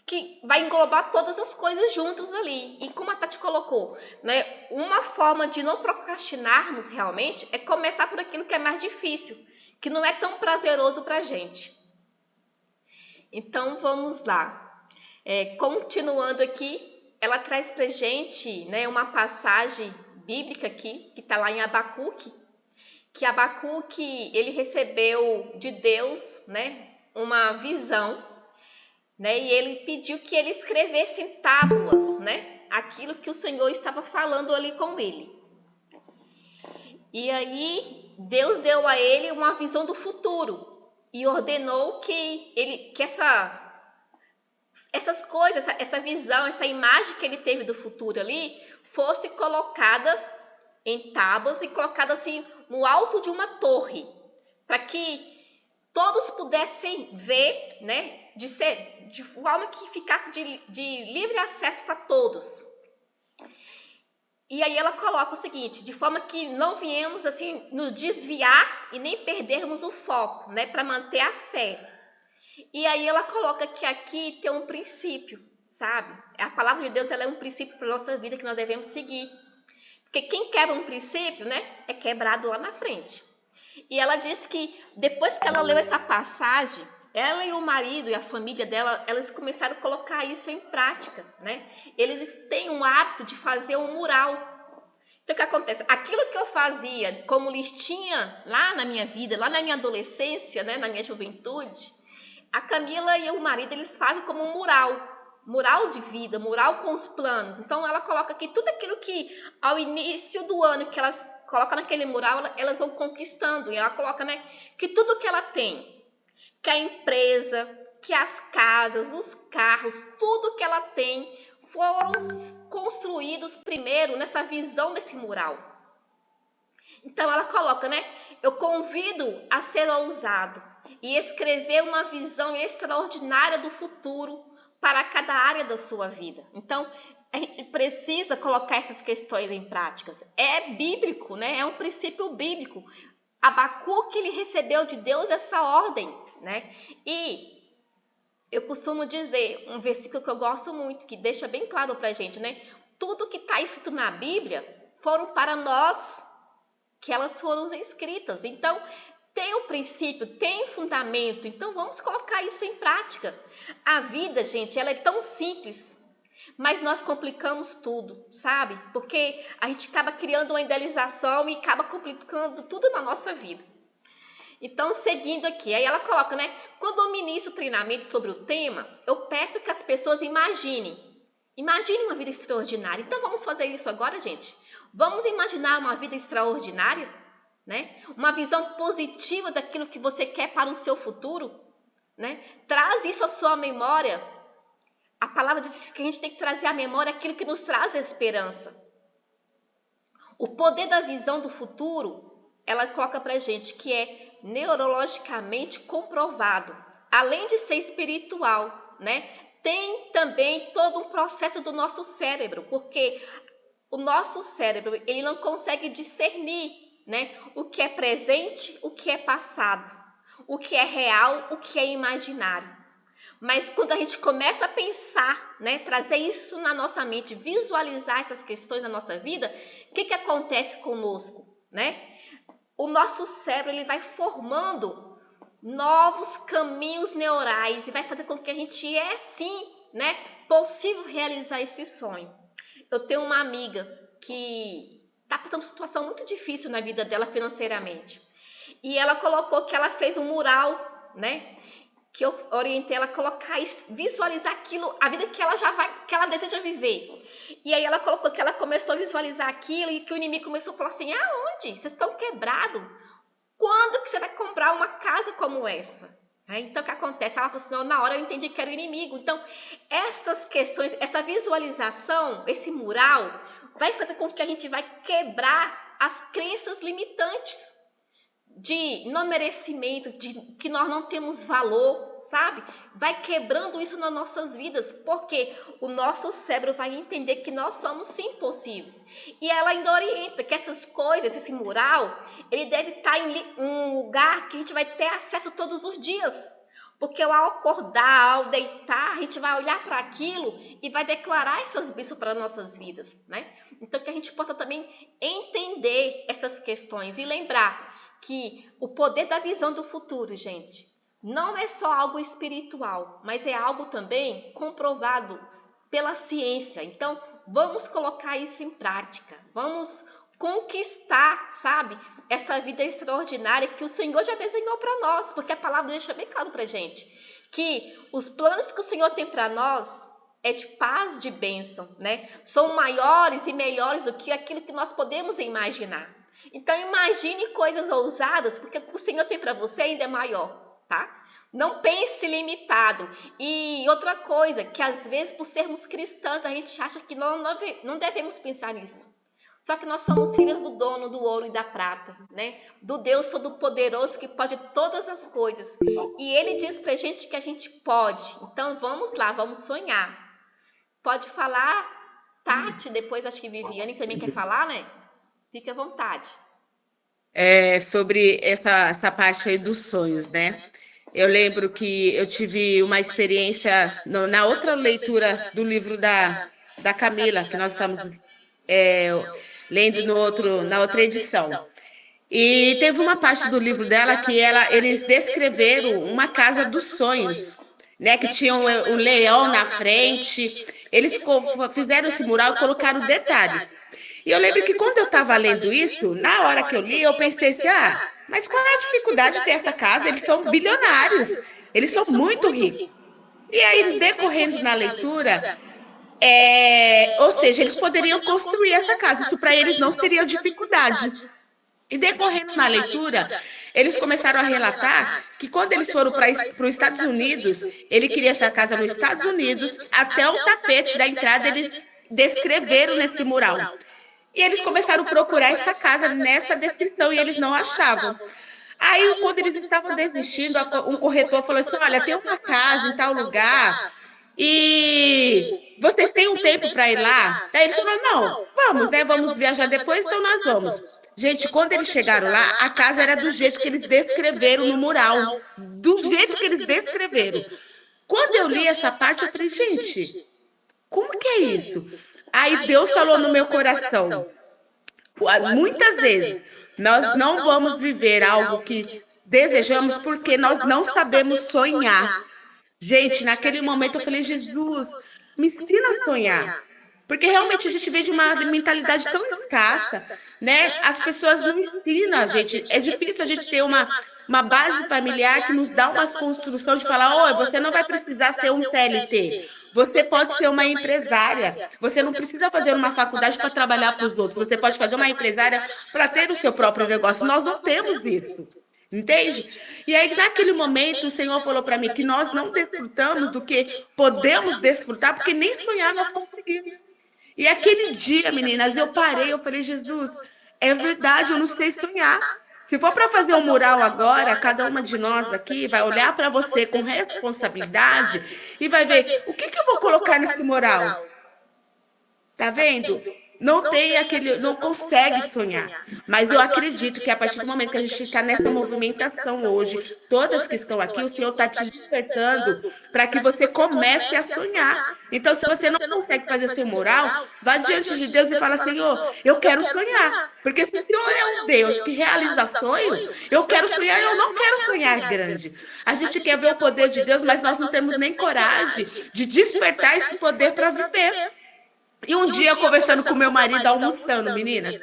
que vai englobar todas as coisas juntas ali. E como a Tati colocou, né? Uma forma de não procrastinarmos realmente é começar por aquilo que é mais difícil, que não é tão prazeroso pra gente. Então vamos lá. Continuando aqui, ela traz pra gente, né, uma passagem bíblica aqui, que está lá em Abacuque, que Abacuque, ele recebeu de Deus, né, uma visão, né, e ele pediu que ele escrevesse em tábuas, né, aquilo que o Senhor estava falando ali com ele. E aí Deus deu a ele uma visão do futuro e ordenou que essas coisas, essa visão, essa imagem que ele teve do futuro ali, fosse colocada em tábuas e colocada assim no alto de uma torre, para que todos pudessem ver, né, de forma que ficasse de livre acesso para todos. E aí ela coloca o seguinte, de forma que não viemos assim nos desviar e nem perdermos o foco, né, para manter a fé. E aí ela coloca que aqui tem um princípio, sabe? A palavra de Deus, ela é um princípio para a nossa vida que nós devemos seguir. Porque quem quebra um princípio, né, é quebrado lá na frente. E ela diz que depois que ela leu essa passagem, ela e o marido e a família dela, elas começaram a colocar isso em prática, né? Eles têm um hábito de fazer um mural. Então, o que acontece? Aquilo que eu fazia como listinha lá na minha vida, lá na minha adolescência, né, na minha juventude, a Camila e o marido, eles fazem como um mural de vida, mural com os planos. Então, ela coloca aqui tudo aquilo que, ao início do ano, que elas colocam naquele mural, elas vão conquistando. E ela coloca, né, que tudo que ela tem, que a empresa, que as casas, os carros, tudo que ela tem, foram construídos primeiro nessa visão desse mural. Então ela coloca, né? Eu convido a ser ousado e escrever uma visão extraordinária do futuro para cada área da sua vida. Então, a gente precisa colocar essas questões em práticas. É bíblico, né? É um princípio bíblico. Abacuque, ele recebeu de Deus essa ordem, né? E eu costumo dizer um versículo que eu gosto muito, que deixa bem claro para a gente, né? Tudo que está escrito na Bíblia foram para nós que elas foram escritas. Então, tem um princípio, tem fundamento. Então, vamos colocar isso em prática. A vida, gente, ela é tão simples, mas nós complicamos tudo, sabe? Porque a gente acaba criando uma idealização e acaba complicando tudo na nossa vida. Então, seguindo aqui, aí ela coloca, né? Quando eu ministro treinamento sobre o tema, eu peço que as pessoas imaginem uma vida extraordinária. Então, vamos fazer isso agora, gente? Vamos imaginar uma vida extraordinária, né? Uma visão positiva daquilo que você quer para o seu futuro, né? Traz isso à sua memória. A palavra diz que a gente tem que trazer à memória aquilo que nos traz esperança. O poder da visão do futuro, ela coloca pra gente que é neurologicamente comprovado, além de ser espiritual, né? Tem também todo um processo do nosso cérebro, porque o nosso cérebro, ele não consegue discernir, né, o que é presente, o que é passado, o que é real, o que é imaginário. Mas quando a gente começa a pensar, né, trazer isso na nossa mente, visualizar essas questões na nossa vida, o que acontece conosco, né? O nosso cérebro, ele vai formando novos caminhos neurais e vai fazer com que a gente sim, né, possível realizar esse sonho. Eu tenho uma amiga que está passando uma situação muito difícil na vida dela financeiramente. E ela colocou que ela fez um mural, né? Que eu orientei ela a colocar, visualizar aquilo, a vida que ela deseja viver. E aí ela colocou que ela começou a visualizar aquilo e que o inimigo começou a falar assim: aonde? Vocês estão quebrados? Quando que você vai comprar uma casa como essa? Então, o que acontece? Ela falou assim: não, na hora eu entendi que era o inimigo. Então, essas questões, essa visualização, esse mural, vai fazer com que a gente vai quebrar as crenças limitantes de não merecimento, de que nós não temos valor, sabe? Vai quebrando isso nas nossas vidas, porque o nosso cérebro vai entender que nós somos sim possíveis. E ela ainda orienta que essas coisas, esse mural, ele deve estar em um lugar que a gente vai ter acesso todos os dias. Porque ao acordar, ao deitar, a gente vai olhar para aquilo e vai declarar essas bênçãos para nossas vidas, né? Então, que a gente possa também entender essas questões e lembrar que o poder da visão do futuro, gente, não é só algo espiritual, mas é algo também comprovado pela ciência. Então, vamos colocar isso em prática, vamos conquistar, sabe, essa vida extraordinária que o Senhor já desenhou para nós, porque a palavra deixa bem claro para a gente que os planos que o Senhor tem para nós é de paz, de bênção, né? São maiores e melhores do que aquilo que nós podemos imaginar. Então, imagine coisas ousadas, porque o que o Senhor tem para você ainda é maior, tá? Não pense limitado. E outra coisa, que às vezes por sermos cristãs, a gente acha que não devemos pensar nisso. Só que nós somos filhos do dono do ouro e da prata, né? Do Deus Todo-Poderoso que pode todas as coisas. E Ele diz pra gente que a gente pode. Então vamos lá, vamos sonhar. Pode falar, Tati, depois acho que Viviane também quer falar, né? Fique à vontade. Sobre essa parte aí dos sonhos, né? Eu lembro que eu tive uma experiência na outra leitura do livro da Camila, que nós estamos lendo na outra edição. E teve uma parte do livro dela que eles descreveram uma casa dos sonhos, né? Que tinha um leão na frente. Eles fizeram esse mural e colocaram detalhes. E eu lembro que quando eu estava lendo isso, na hora que eu li, eu pensei assim, mas qual é a dificuldade de ter essa casa? Eles são bilionários, eles são muito ricos. E aí, decorrendo na leitura, ou seja, eles poderiam construir essa casa, isso para eles não seria dificuldade. E decorrendo na leitura, eles começaram a relatar que quando eles foram para os Estados Unidos, ele queria essa casa nos Estados Unidos, até o tapete da entrada eles descreveram nesse mural. E eles começaram a procurar essa casa nessa descrição e eles não achavam. Aí, quando eles estavam desistindo, um corretor falou assim, olha, tem uma casa em tal lugar e vocês têm um tempo para ir lá? Daí eles falaram, não, vamos, né? Vamos viajar depois, então nós vamos. Gente, quando eles chegaram lá, a casa era do jeito que eles descreveram no mural. Do jeito que eles descreveram. Quando eu li essa parte, eu falei, gente, como que é isso? Aí Deus falou no meu coração, muitas vezes, nós não vamos viver algo que desejamos porque nós não sabemos sonhar. Gente, naquele momento eu falei, Jesus, me ensina a sonhar. Porque realmente a gente vem de uma mentalidade tão escassa, né? As pessoas não ensinam a gente. É difícil a gente ter uma base familiar que nos dá uma construção de falar, oi, você não vai precisar ser um CLT. Você pode ser uma empresária. Você não precisa fazer uma faculdade para trabalhar para os outros. Você pode fazer uma empresária para ter o seu próprio negócio. Nós não temos isso. Entende? E aí, naquele momento, o Senhor falou para mim que nós não desfrutamos do que podemos desfrutar, porque nem sonhar nós conseguimos. E aquele dia, meninas, eu parei, eu falei, Jesus, é verdade, eu não sei sonhar. Se for para fazer um mural agora, cada uma de nós aqui vai olhar para você com responsabilidade e vai ver, o que eu vou colocar nesse mural? Tá vendo? Não tem aquele, não consegue sonhar. Mas eu acredito que a partir do momento que a gente está nessa movimentação hoje, todas que estão aqui, o Senhor está te despertando para que você comece a sonhar. Então, se você não consegue fazer seu mural, vá diante de Deus e fala, Senhor, eu quero sonhar. Porque se o Senhor é um Deus que realiza sonho, eu quero sonhar, eu não quero sonhar grande. A gente quer ver o poder de Deus, mas nós não temos nem coragem de despertar esse poder para viver. E um dia, conversando com meu marido, almoçando, meninas,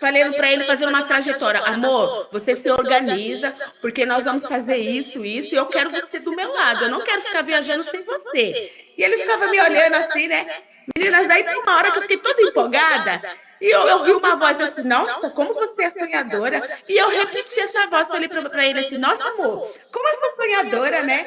falando para ele fazer uma trajetória. Amor, você se organiza, porque nós vamos fazer isso, e eu quero você do meu lado. Eu não quero ficar viajando sem você. E ele ficava me olhando assim, né? Meninas, daí tem uma hora que eu fiquei toda empolgada. E eu ouvi uma voz assim, nossa, como você é sonhadora. E eu repeti essa voz, falei para ele assim, nossa, amor, como eu sou sonhadora, né?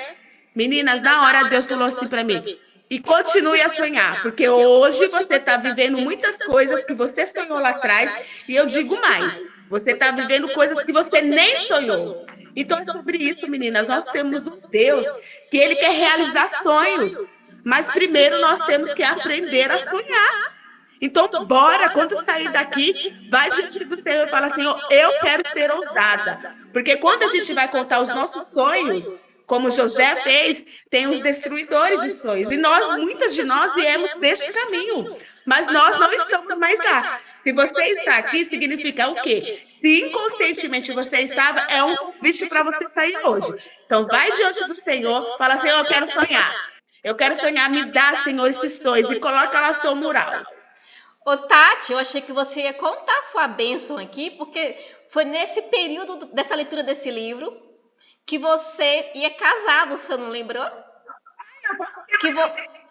Meninas, na hora Deus falou assim para mim, e continue a sonhar, porque hoje você está vivendo muitas coisas que você sonhou lá atrás, e eu digo mais, você está vivendo coisas que você nem sonhou. Então é sobre isso, meninas, nós temos um Deus que Ele quer realizar sonhos, mas primeiro nós temos que aprender a sonhar. Então, bora, quando sair daqui, vai diante do Senhor e fala, Senhor, eu quero ser ousada. Porque quando a gente vai contar os nossos sonhos, como José fez, tem os destruidores de sonhos. E nós, muitas de nós, viemos deste caminho. Mas nós não estamos mais lá. Se você está aqui, significa o quê? Se inconscientemente você estava, é um convite para você sair hoje. Então, vai diante do Senhor, fala, Senhor, eu quero sonhar. Eu quero sonhar, me dá, Senhor, esses sonhos. E coloca lá seu mural. Ô, Tati, eu achei que você ia contar a sua bênção aqui, porque foi nesse período dessa leitura desse livro que você ia casar, você não lembrou?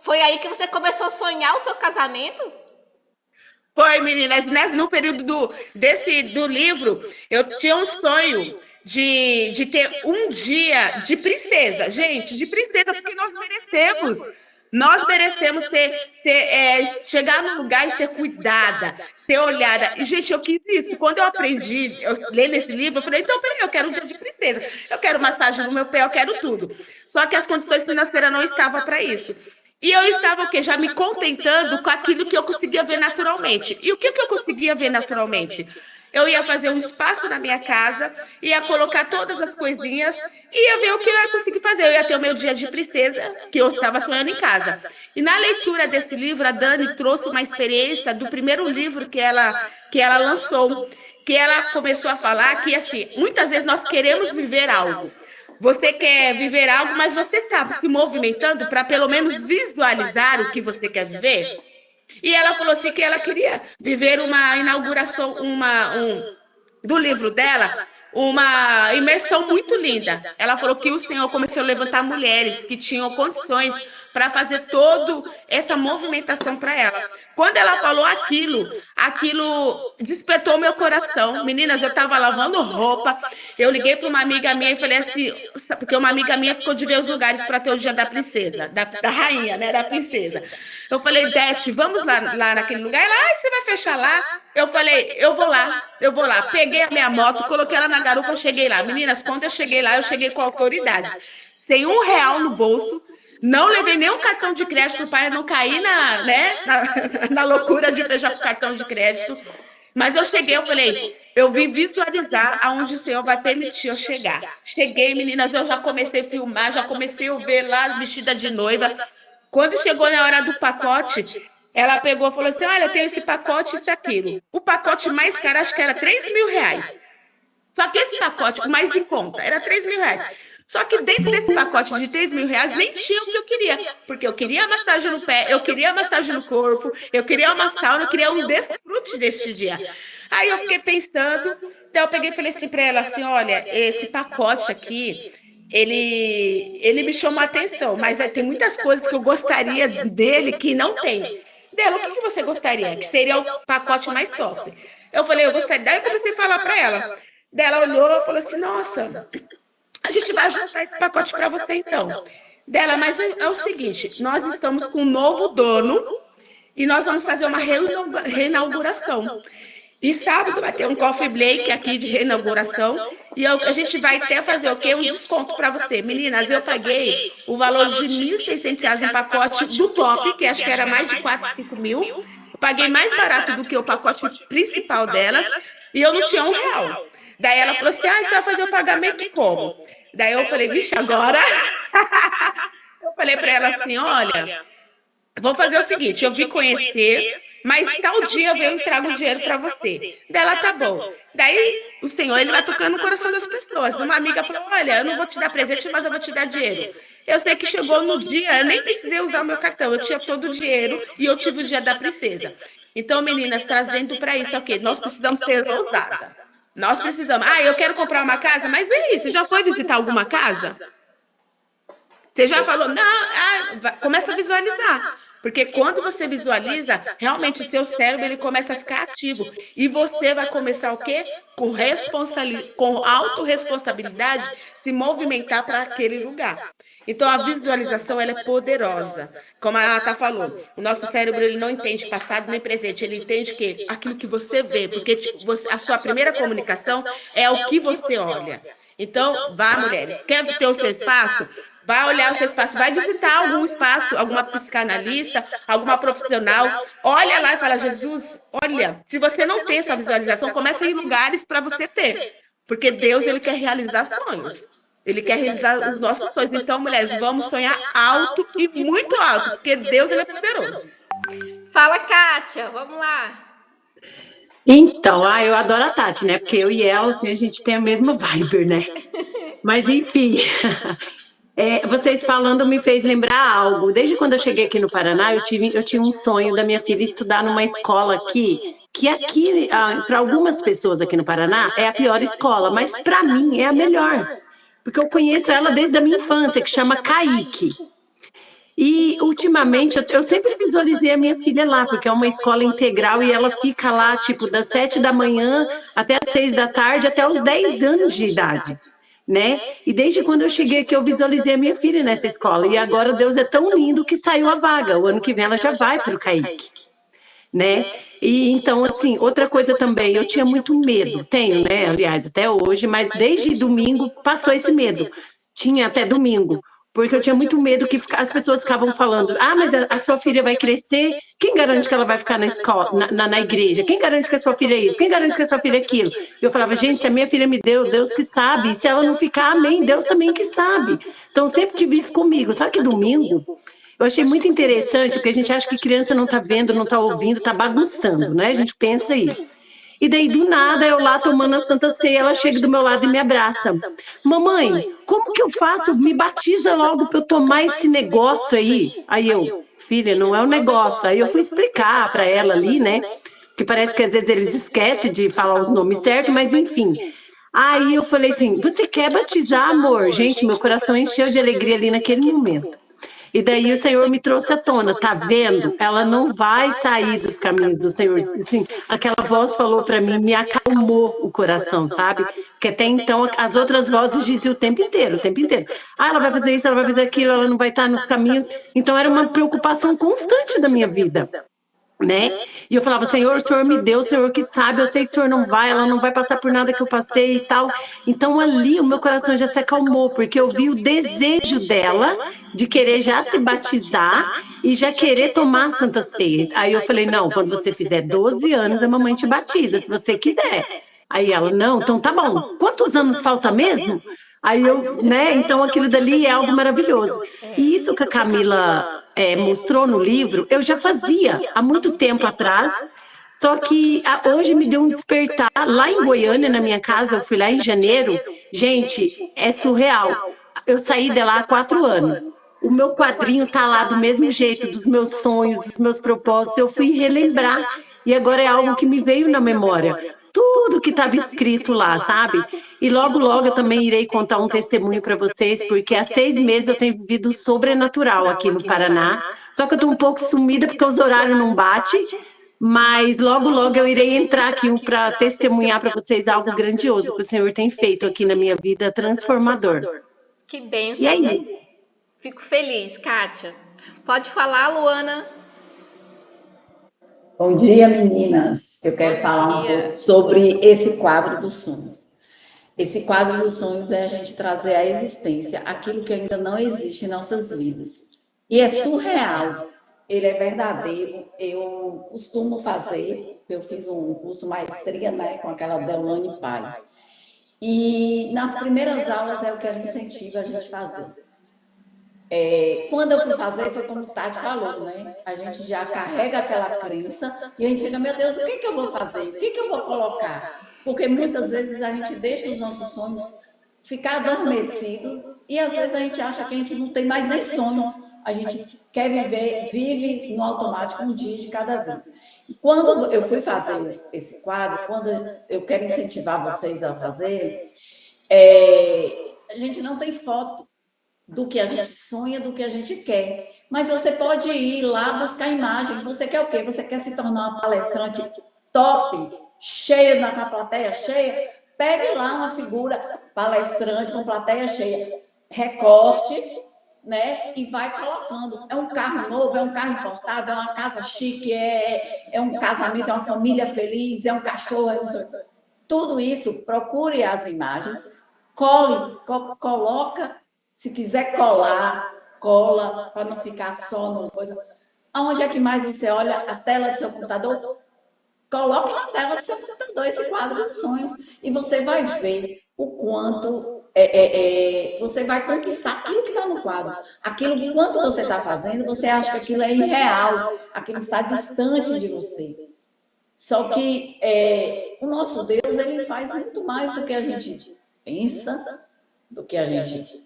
Foi aí que você começou a sonhar o seu casamento? Foi, meninas, no período do livro, eu tinha um sonho de ter um dia de princesa. Gente, de princesa, porque nós merecemos. Nós merecemos chegar num lugar e ser cuidada, ser olhada. E, gente, eu quis isso. Quando eu aprendi, lendo esse livro, eu falei, então, peraí, eu quero um dia de princesa. Eu quero massagem no meu pé, eu quero tudo. Só que as condições financeiras não estavam para isso. E eu estava, o quê? Já me contentando com aquilo que eu conseguia ver naturalmente. E o que eu conseguia ver naturalmente? Eu ia fazer um espaço na minha casa, ia colocar todas as coisinhas, ia ver o que eu ia conseguir fazer. Eu ia ter o meu dia de princesa, que eu estava sonhando em casa. E na leitura desse livro, a Dani trouxe uma experiência do primeiro livro que ela lançou, que ela começou a falar que, assim, muitas vezes nós queremos viver algo. Você quer viver algo, mas você está se movimentando para pelo menos visualizar o que você quer viver? E ela falou assim que ela queria viver uma inauguração, do livro dela, uma imersão muito linda. Ela falou que o Senhor começou a levantar mulheres que tinham condições para fazer toda essa movimentação para ela. Quando ela falou aquilo despertou meu coração. Meninas, eu estava lavando roupa, eu liguei para uma amiga minha e falei assim, porque uma amiga minha ficou de ver os lugares para ter o dia da princesa, da rainha, né, da princesa. Eu falei, Dete, vamos lá naquele lugar? Ela, você vai fechar lá? Eu falei, eu vou lá. Peguei a minha moto, coloquei ela na garupa, cheguei lá. Meninas, quando eu cheguei lá, eu cheguei com autoridade. Sem R$1 no bolso, não levei nenhum cartão de crédito para não cair na loucura de fechar com cartão de crédito. Mas eu cheguei, eu falei, eu vim visualizar aonde o Senhor vai permitir eu chegar. Cheguei, meninas, eu já comecei a filmar, já comecei a ver lá vestida de noiva. Quando chegou na hora do pacote, ela pegou e falou assim, olha, tem esse pacote, isso e aquilo. O pacote mais caro, acho que era R$3.000. Só que esse pacote, o mais em conta, era R$3.000. Só que dentro desse pacote de R$3.000, nem tinha o que eu queria. Porque eu queria massagem no pé, eu queria massagem no corpo, eu queria uma sauna, eu queria um desfrute deste dia. Aí eu fiquei pensando, Daí eu peguei e falei assim para ela assim, olha, esse pacote aqui, ele me chamou a atenção, mas tem muitas coisas que eu gostaria dele que não tem. Dela, o que que você gostaria? Que seria o pacote mais top. Eu falei, eu gostaria. Daí eu comecei a falar para ela. Daí ela olhou e falou assim, nossa, a gente vai ajustar esse pacote para você então. Dela, mas é o seguinte, nós estamos com um novo dono e nós vamos fazer uma reinauguração. E sábado vai ter um coffee break aqui de reinauguração e a gente vai até fazer o quê? Um desconto para você. Meninas, eu paguei o valor de R$ 1.600 no pacote do top, que acho que era mais de 4, 5 mil. Eu paguei mais barato do que o pacote principal delas e eu não tinha R$1. Daí ela falou assim, você vai fazer o pagamento como? Daí eu falei, vixe, agora... Eu falei para ela assim, olha, vou fazer o seguinte, eu vim conhecer... Mas tal dia eu trago o dinheiro para você. Dela, tá bom. Daí o Senhor, ele vai tocando no coração das pessoas. Uma amiga falou, olha, eu não vou te dar presente, mas eu vou te dar dinheiro. Eu sei que chegou no dia, eu nem precisei usar o meu cartão. Eu tinha todo o dinheiro e eu tive o dia da princesa. Então, meninas, trazendo para isso, ok, nós precisamos ser ousadas. Nós precisamos. Eu quero comprar uma casa, mas é isso. Você já foi visitar alguma casa? Você já falou? Não, começa a visualizar. Porque quando você visualiza, realmente o seu cérebro ele começa a ficar ativo. E você vai começar o quê? Com autorresponsabilidade, se movimentar para aquele lugar. Então, a visualização ela é poderosa. Como a Nata falou, o nosso cérebro ele não entende passado nem presente. Ele entende que aquilo que você vê. Porque a sua primeira comunicação é o que você olha. Então, vá, mulheres. Quer ter o seu espaço? Vai olhar o seu espaço, vai visitar algum espaço, alguma psicanalista, alguma profissional. Olha lá e fala, Jesus, olha, se você não tem essa visualização, começa a ir em lugares para você ter. Porque Deus, ele quer realizar sonhos. Ele quer realizar os nossos sonhos. Então, mulheres, vamos sonhar alto e muito alto, porque Deus, ele é poderoso. Fala, Kátia, vamos lá. Então, eu adoro a Tati, né? Porque eu e ela, assim, a gente tem a mesma vibe, né? Mas, enfim... vocês falando me fez lembrar algo. Desde quando eu cheguei aqui no Paraná, eu tinha um sonho da minha filha estudar numa escola aqui, que aqui, para algumas pessoas aqui no Paraná, é a pior escola, mas para mim é a melhor. Porque eu conheço ela desde a minha infância, que chama Kaique. E, ultimamente, eu sempre visualizei a minha filha lá, porque é uma escola integral e ela fica lá, tipo, das 7 da manhã até as 6 da tarde, até os 10 anos de idade. Né? E desde quando eu cheguei aqui, eu visualizei a minha filha nessa escola. E agora Deus é tão lindo que saiu a vaga. O ano que vem ela já vai para o Kaique. Né? E então, assim, outra coisa também, eu tinha muito medo. Tenho, né? Aliás, até hoje, mas desde domingo passou esse medo. Tinha até domingo. Porque eu tinha muito medo que as pessoas ficavam falando, mas a sua filha vai crescer, quem garante que ela vai ficar na escola, na igreja? Quem garante que a sua filha é isso? Quem garante que a sua filha é aquilo? E eu falava, gente, se a minha filha me deu, Deus que sabe. E se ela não ficar, amém, Deus também que sabe. Então, sempre tive isso comigo. Só que domingo, eu achei muito interessante, porque a gente acha que criança não está vendo, não está ouvindo, está bagunçando, né? A gente pensa isso. E daí, do nada, eu lá tomando a Santa Ceia, ela chega do meu lado e me abraça. Mamãe, como que eu faço? Me batiza logo para eu tomar esse negócio aí. Aí eu, filha, não é um negócio. Aí eu fui explicar para ela ali, né? Porque parece que às vezes eles esquecem de falar os nomes certos, mas enfim. Aí eu falei assim, você quer batizar, amor? Gente, meu coração encheu de alegria ali naquele momento. E daí o Senhor me trouxe à tona, tá vendo? Ela não vai sair dos caminhos do Senhor. Assim, aquela voz falou para mim, me acalmou o coração, sabe? Porque até então as outras vozes diziam o tempo inteiro. Ela vai fazer isso, ela vai fazer aquilo, ela não vai estar nos caminhos. Então era uma preocupação constante da minha vida. Né? E eu falava, Senhor, o Senhor me deu, o Senhor que sabe, eu sei que o Senhor não vai, ela não vai passar por nada que eu passei e tal. Então ali o meu coração já se acalmou, porque eu vi o desejo dela de querer já se batizar e já querer tomar a Santa Ceia. Aí eu falei, não, quando você fizer 12 anos a mamãe te batiza, se você quiser. Aí ela, não, então tá bom, quantos anos falta mesmo? Aí eu, né, então aquilo dali é algo maravilhoso. E isso que a Camila mostrou no livro, eu já fazia há muito tempo atrás, só que hoje me deu um despertar. Lá em Goiânia, na minha casa, eu fui lá em janeiro, gente, é surreal. Eu saí de lá há 4 anos. O meu quadrinho tá lá do mesmo jeito, dos meus sonhos, dos meus propósitos, eu fui relembrar, e agora é algo que me veio na memória. tudo que estava escrito lá, sabe? E logo, logo eu também irei contar um testemunho para vocês, porque há 6 meses eu tenho vivido sobrenatural aqui no Paraná. Só que eu estou um pouco sumida porque os horários não batem, mas logo, logo eu irei entrar aqui para testemunhar para vocês algo grandioso que o Senhor tem feito aqui na minha vida, transformador. Que E bênção. aí? Fico feliz, Kátia. Pode falar, Luana. Bom dia, meninas. Eu quero Bom falar um dia. pouco sobre esse quadro dos sonhos. Esse quadro dos sonhos é a gente trazer à existência aquilo que ainda não existe em nossas vidas. E é surreal, ele é verdadeiro. Eu costumo fazer, eu fiz um curso maestria, né, com aquela Deolane Paz. E nas primeiras aulas é o que ela incentiva a gente fazer. Quando eu fui fazer, foi como o Tati falou, né? A gente já carrega aquela crença e a gente fica, meu Deus, o que eu vou fazer? O que eu vou colocar? Porque muitas vezes a gente deixa os nossos sonhos ficar adormecidos e às vezes a gente acha que a gente não tem mais nem sono. A gente quer vive no automático um dia de cada vez. E quando eu fui fazer esse quadro, quando eu quero incentivar vocês a fazerem, a gente não tem foto do que a gente sonha, do que a gente quer. Mas você pode ir lá buscar imagem. Você quer o quê? Você quer se tornar uma palestrante top, cheia na plateia cheia? Pegue lá uma figura palestrante com plateia cheia, recorte, né? E vai colocando. É um carro novo, é um carro importado, é uma casa chique, é um casamento, é uma família feliz, é um cachorro, tudo isso. Procure as imagens, coloca. Se quiser colar, cola, para não ficar só numa coisa. Aonde é que mais você olha? A tela do seu computador? Coloque na tela do seu computador esse quadro dos sonhos e você vai ver o quanto você vai conquistar aquilo que está no quadro. Aquilo que, quanto você está fazendo, você acha que aquilo é irreal, aquilo está distante de você. Só que o nosso Deus, ele faz muito mais do que a gente pensa, do que a gente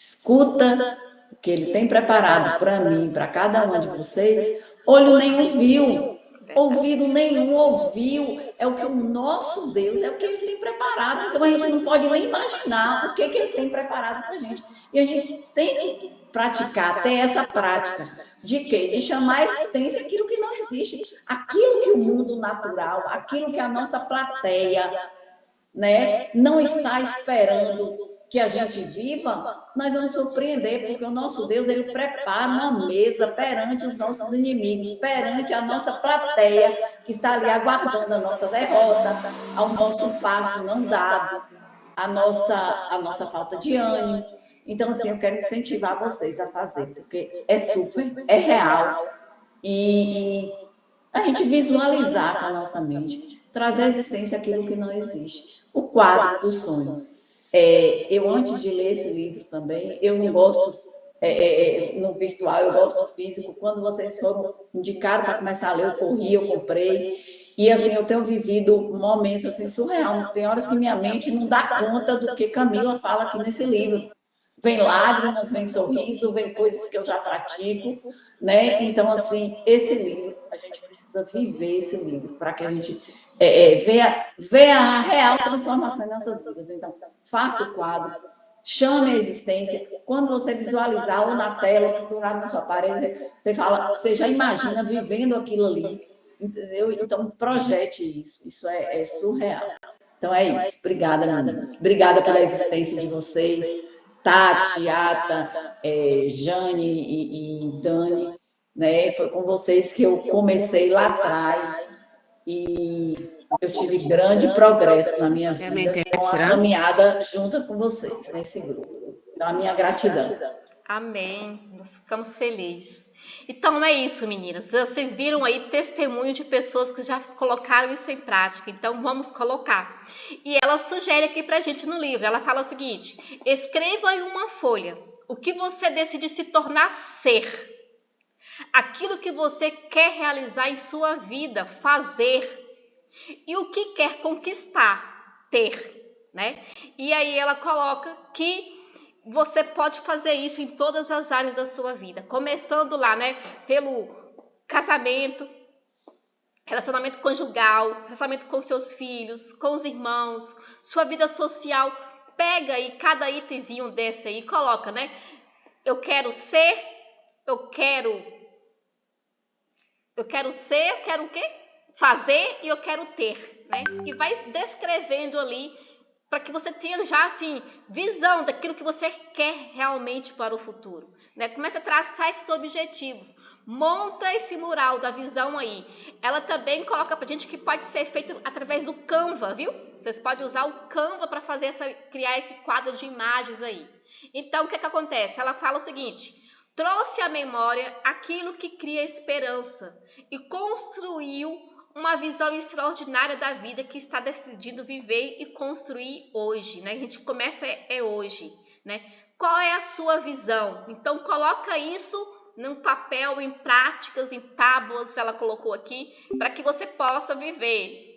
escuta, o que ele tem preparado para mim, para cada um de vocês. Olho nenhum viu, ouvido nenhum ouviu. É o que o nosso Deus, é o que ele tem preparado. Então a gente não pode nem imaginar o que ele tem preparado para a gente. E a gente tem que praticar, ter essa prática de quê? De chamar a existência aquilo que não existe, aquilo que o mundo natural, aquilo que a nossa plateia, né, não está esperando que a gente viva. Nós vamos surpreender, porque o nosso Deus, ele prepara uma mesa perante os nossos inimigos, perante a nossa plateia, que está ali aguardando a nossa derrota, ao nosso passo não dado, a nossa falta de ânimo. Então, assim, eu quero incentivar vocês a fazer, porque é super, é real, e a gente visualizar com a nossa mente, trazer à existência aquilo que não existe. O quadro dos sonhos. Eu, antes de ler esse livro também, eu não gosto no virtual, eu gosto no físico. Quando vocês foram indicados para começar a ler, eu corri, eu comprei. E, assim, eu tenho vivido momentos, assim, surreal. Tem horas que minha mente não dá conta do que Camila fala aqui nesse livro. Vem lágrimas, vem sorriso, vem coisas que eu já pratico, né? Então, assim, esse livro, a gente precisa viver esse livro para que a gente ver a real transformação em nossas vidas. Então, faça o quadro, chame a existência. Quando você visualizar ou na tela, ou pendurado na sua parede, você fala, você já imagina vivendo aquilo ali, entendeu? Então, projete isso. Isso é surreal. Então, é isso. Obrigada, meninas. Obrigada pela existência de vocês. Tati, Ata, Jane e Dani, né? Foi com vocês que eu comecei lá atrás e eu tive grande progresso na minha vida, com a caminhada junto com vocês nesse grupo. Então, a minha gratidão. Amém. Nós ficamos felizes. Então, é isso, meninas. Vocês viram aí testemunho de pessoas que já colocaram isso em prática. Então, vamos colocar. E ela sugere aqui pra gente no livro. Ela fala o seguinte: escreva em uma folha o que você decide se tornar ser. Aquilo que você quer realizar em sua vida, fazer. E o que quer conquistar, ter, né? E aí ela coloca que você pode fazer isso em todas as áreas da sua vida, começando lá, né, pelo casamento, relacionamento conjugal, relacionamento com seus filhos, com os irmãos, sua vida social. Pega aí cada itemzinho desse aí e coloca, né? Eu quero ser, eu quero ser, eu quero o quê? Fazer e eu quero ter, né? E vai descrevendo ali para que você tenha já, assim, visão daquilo que você quer realmente para o futuro, né? Começa a traçar esses objetivos, monta esse mural da visão aí. Ela também coloca pra gente que pode ser feito através do Canva, viu? Vocês podem usar o Canva para fazer criar esse quadro de imagens aí. Então, o que acontece? Ela fala o seguinte: trouxe à memória aquilo que cria esperança e construiu uma visão extraordinária da vida que está decidindo viver e construir hoje, né? A gente começa hoje, né? Qual é a sua visão? Então, coloca isso num papel, em práticas, em tábuas, ela colocou aqui, para que você possa viver